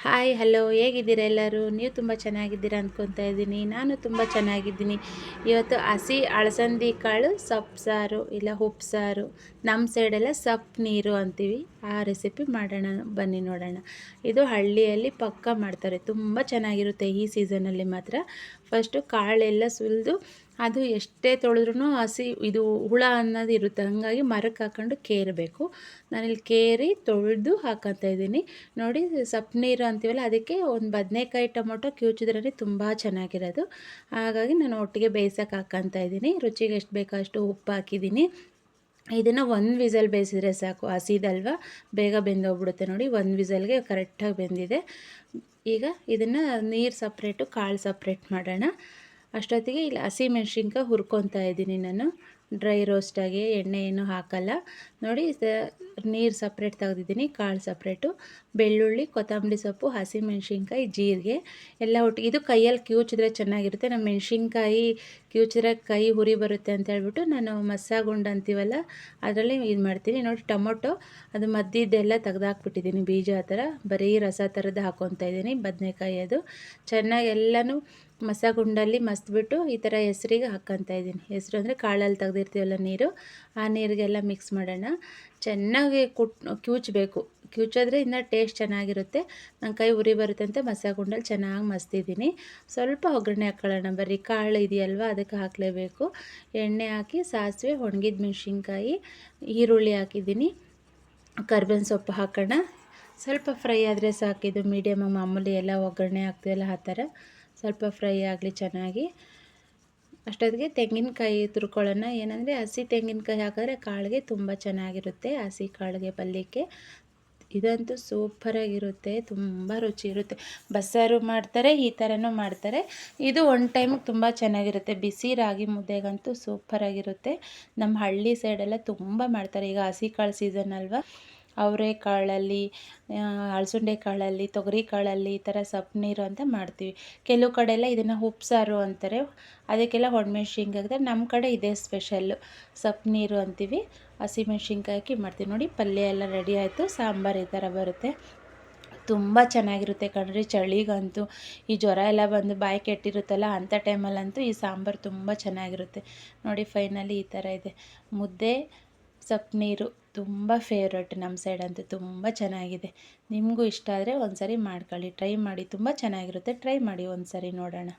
Hi hello ಹೇಗಿದ್ದೀರಾ ಎಲ್ಲರೂ? ನೀವು ತುಂಬ ಚೆನ್ನಾಗಿದ್ದೀರಾ ಅಂದ್ಕೊತಾ ಇದ್ದೀನಿ. ನಾನು ತುಂಬ ಚೆನ್ನಾಗಿದ್ದೀನಿ. ಇವತ್ತು ಹಸಿ ಅಳಸಂದಿ ಕಾಳು ಸೊಪ್ಪು ಸಾರು ಇಲ್ಲ ಉಪ್ಪು ಸಾರು, ನಮ್ಮ ಸೈಡೆಲ್ಲ ಸೊಪ್ಪು ನೀರು ಅಂತೀವಿ. ಆ ರೆಸಿಪಿ ಮಾಡೋಣ ಬನ್ನಿ ನೋಡೋಣ. ಇದು ಹಳ್ಳಿಯಲ್ಲಿ ಪಕ್ಕ ಮಾಡ್ತಾರೆ, ತುಂಬ ಚೆನ್ನಾಗಿರುತ್ತೆ ಈ ಸೀಸನಲ್ಲಿ ಮಾತ್ರ. ಫಸ್ಟು ಕಾಳೆಲ್ಲ ಸುಲಿದು ಅದು ಎಷ್ಟೇ ತೊಳೆದ್ರೂ ಹಸಿ ಇದು ಹುಳ ಅನ್ನೋದು ಇರುತ್ತೆ, ಹಾಗಾಗಿ ಮರಕ್ಕೆ ಹಾಕ್ಕೊಂಡು ಕೇರಬೇಕು. ನಾನಿಲ್ಲಿ ಕೇರಿ ತೊಳೆದು ಹಾಕೋತಾ ಇದ್ದೀನಿ. ನೋಡಿ ಸೊಪ್ಪು ನೀರು ಅಂತೀವಲ್ಲ, ಅದಕ್ಕೆ ಒಂದು ಬದನೆಕಾಯಿ ಟೊಮೊಟೊ ಕಿವುಚಿದ್ರೇ ತುಂಬ ಚೆನ್ನಾಗಿರೋದು. ಹಾಗಾಗಿ ನಾನು ಒಟ್ಟಿಗೆ ಬೇಯಿಸೋಕೆ ಹಾಕ್ಕೊತಾ ಇದ್ದೀನಿ. ರುಚಿಗೆ ಎಷ್ಟು ಬೇಕೋ ಅಷ್ಟು ಉಪ್ಪು ಹಾಕಿದ್ದೀನಿ. ಇದನ್ನು ಒಂದು ವಿಸಲ್ ಬೇಯಿಸಿದ್ರೆ ಸಾಕು, ಹಸಿದಲ್ವ ಬೇಗ ಬೆಂದೋಗ್ಬಿಡುತ್ತೆ. ನೋಡಿ ಒಂದು ವಿಸಲ್ಗೆ ಕರೆಕ್ಟಾಗಿ ಬೆಂದಿದೆ. ಈಗ ಇದನ್ನು ನೀರು ಸಪ್ರೇಟು ಕಾಳು ಸಪ್ರೇಟ್ ಮಾಡೋಣ. ಅಷ್ಟೊತ್ತಿಗೆ ಇಲ್ಲಿ ಹಸಿಮೆಣ್ಸಿನ್ಕಾಯಿ ಹುರ್ಕೊತಾ ಇದ್ದೀನಿ ನಾನು, ಡ್ರೈ ರೋಸ್ಟಾಗಿ, ಎಣ್ಣೆ ಏನು ಹಾಕಲ್ಲ. ನೋಡಿ ನೀರು ಸಪ್ರೇಟ್ ತೆಗೆದಿದ್ದೀನಿ, ಕಾಳು ಸಪ್ರೇಟು, ಬೆಳ್ಳುಳ್ಳಿ, ಕೊತ್ತಂಬರಿ ಸೊಪ್ಪು, ಹಸಿಮೆಣ್ಸಿನ್ಕಾಯಿ, ಜೀರಿಗೆ ಎಲ್ಲ ಒಟ್ಟಿಗೆ. ಇದು ಕೈಯಲ್ಲಿ ಕಿವುಚಿದ್ರೆ ಚೆನ್ನಾಗಿರುತ್ತೆ. ನಮ್ಮ ಮೆಣ್ಸಿನ್ಕಾಯಿ ಕಿವುಚಿದ್ರೆ ಕೈ ಉರಿ ಬರುತ್ತೆ ಅಂತ ಹೇಳ್ಬಿಟ್ಟು ನಾನು ಮಸಾಗುಂಡು ಅಂತೀವಲ್ಲ ಅದರಲ್ಲಿ ಇದು ಮಾಡ್ತೀನಿ. ನೋಡಿ ಟೊಮೊಟೊ ಅದು ಮಧ್ಯದ್ದೆಲ್ಲ ತೆಗೆದಾಕ್ಬಿಟ್ಟಿದ್ದೀನಿ, ಬೀಜ ಆ ಥರ ಬರೀ ರಸ ಥರದ್ದು ಹಾಕ್ಕೊತಾ ಇದ್ದೀನಿ. ಬದನೆಕಾಯಿ ಅದು ಚೆನ್ನಾಗಿ ಎಲ್ಲನೂ ಮಸಾಗುಂಡಲ್ಲಿ ಮಸ್ತ್ಬಿಟ್ಟು ಈ ಥರ ಹೆಸ್ರಿಗೆ ಹಾಕ್ಕೊತಾ ಇದ್ದೀನಿ. ಹೆಸರು ಅಂದರೆ ಕಾಳಲ್ಲಿ ತೆಗೆದಿರ್ತೀವಲ್ಲ ನೀರು, ಆ ನೀರಿಗೆಲ್ಲ ಮಿಕ್ಸ್ ಮಾಡೋಣ. ಚೆನ್ನಾಗಿ ಕಿವುಚಬೇಕು, ಕಿವುಚಿದ್ರೆ ಇನ್ನೂ ಟೇಸ್ಟ್ ಚೆನ್ನಾಗಿರುತ್ತೆ. ನನ್ನ ಕೈ ಉರಿ ಬರುತ್ತೆ ಅಂತ ಮಸಾಗುಂಡಲ್ಲಿ ಚೆನ್ನಾಗಿ ಮಸ್ತಿದ್ದೀನಿ. ಸ್ವಲ್ಪ ಒಗ್ಗರಣೆ ಹಾಕ್ಕೊಳ್ಳೋಣ, ಬರೀ ಕಾಳು ಇದೆಯಲ್ವ ಅದಕ್ಕೆ ಹಾಕಲೇಬೇಕು. ಎಣ್ಣೆ ಹಾಕಿ ಸಾಸಿವೆ, ಒಣಗಿದ ಮೆಣಸಿನ್ಕಾಯಿ, ಈರುಳ್ಳಿ ಹಾಕಿದ್ದೀನಿ, ಕರ್ಬೇವಿನ ಸೊಪ್ಪು ಹಾಕೋಣ. ಸ್ವಲ್ಪ ಫ್ರೈ ಆದರೆ ಸಾಕಿದು, ಮೀಡಿಯಮ್ ಮಾಮೂಲಿ ಎಲ್ಲ ಒಗ್ಗರಣೆ ಹಾಕ್ತೀವಲ್ಲ ಆ ಥರ ಸ್ವಲ್ಪ ಫ್ರೈ ಆಗಲಿ ಚೆನ್ನಾಗಿ. ಅಷ್ಟೊತ್ತಿಗೆ ತೆಂಗಿನಕಾಯಿ ತುರ್ಕೊಳ್ಳೋಣ. ಏನಂದರೆ ಹಸಿ ತೆಂಗಿನಕಾಯಿ ಹಾಕಿದ್ರೆ ಕಾಳಿಗೆ ತುಂಬ ಚೆನ್ನಾಗಿರುತ್ತೆ, ಹಸಿ ಕಾಳಿಗೆ ಪಲ್ಯಕ್ಕೆ. ಇದಂತೂ ಸೂಪರಾಗಿರುತ್ತೆ, ತುಂಬ ರುಚಿ ಇರುತ್ತೆ. ಬಸ್ಸಾರು ಮಾಡ್ತಾರೆ, ಈ ಥರನೂ ಮಾಡ್ತಾರೆ. ಇದು ಒನ್ ಟೈಮಿಗೆ ತುಂಬ ಚೆನ್ನಾಗಿರುತ್ತೆ, ಬಿಸಿ ರಾಗಿ ಮುದ್ದೆಗಂತೂ ಸೂಪರಾಗಿರುತ್ತೆ. ನಮ್ಮ ಹಳ್ಳಿ ಸೈಡೆಲ್ಲ ತುಂಬ ಮಾಡ್ತಾರೆ. ಈಗ ಹಸಿ ಕಾಳು ಸೀಸನ್ ಅಲ್ವಾ, ಅವರೆಕಾಳಲ್ಲಿ, ಅಲಸಂಡೆ ಕಾಳಲ್ಲಿ, ತೊಗರಿ ಕಾಳಲ್ಲಿ ಈ ಥರ ಸೊಪ್ಪು ನೀರು ಅಂತ ಮಾಡ್ತೀವಿ. ಕೆಲವು ಕಡೆ ಎಲ್ಲ ಇದನ್ನು ಉಪ್ಪು ಸಾರು ಅಂತಾರೆ, ಅದಕ್ಕೆಲ್ಲ ಒಣಮೆಣ್ಸಿನ್ಕಾಯಿ ಹಾಕ್ತಾರೆ. ನಮ್ಮ ಕಡೆ ಇದೇ ಸ್ಪೆಷಲ್ಲು, ಸೊಪ್ಪು ನೀರು ಅಂತೀವಿ. ಹಸಿಮೆಣ್ಸಿನ್ಕಾಯಿ ಹಾಕಿ ಮಾಡ್ತೀವಿ. ನೋಡಿ ಪಲ್ಯ ಎಲ್ಲ ರೆಡಿ ಆಯಿತು. ಸಾಂಬಾರು ಈ ಥರ ಬರುತ್ತೆ, ತುಂಬ ಚೆನ್ನಾಗಿರುತ್ತೆ ಕಣ್ರಿ. ಚಳಿಗಂತೂ ಈ ಜ್ವರ ಎಲ್ಲ ಬಂದು ಬಾಯಿ ಕೆಟ್ಟಿರುತ್ತಲ್ಲ, ಅಂಥ ಟೈಮಲ್ಲಂತೂ ಈ ಸಾಂಬಾರು ತುಂಬ ಚೆನ್ನಾಗಿರುತ್ತೆ. ನೋಡಿ ಫೈನಲಿ ಈ ಥರ ಇದೆ. ಮುದ್ದೆ ಸೊಪ್ಪು ನೀರು ತುಂಬ ಫೇವ್ರೇಟ್ ನಮ್ಮ ಸೈಡ್ ಅಂತೂ, ತುಂಬ ಚೆನ್ನಾಗಿದೆ. ನಿಮಗೂ ಇಷ್ಟ ಆದರೆ ಒಂದು ಸರಿ ಮಾಡ್ಕೊಳ್ಳಿ, ಟ್ರೈ ಮಾಡಿ, ತುಂಬ ಚೆನ್ನಾಗಿರುತ್ತೆ. ಟ್ರೈ ಮಾಡಿ ಒಂದು ಸರಿ ನೋಡೋಣ.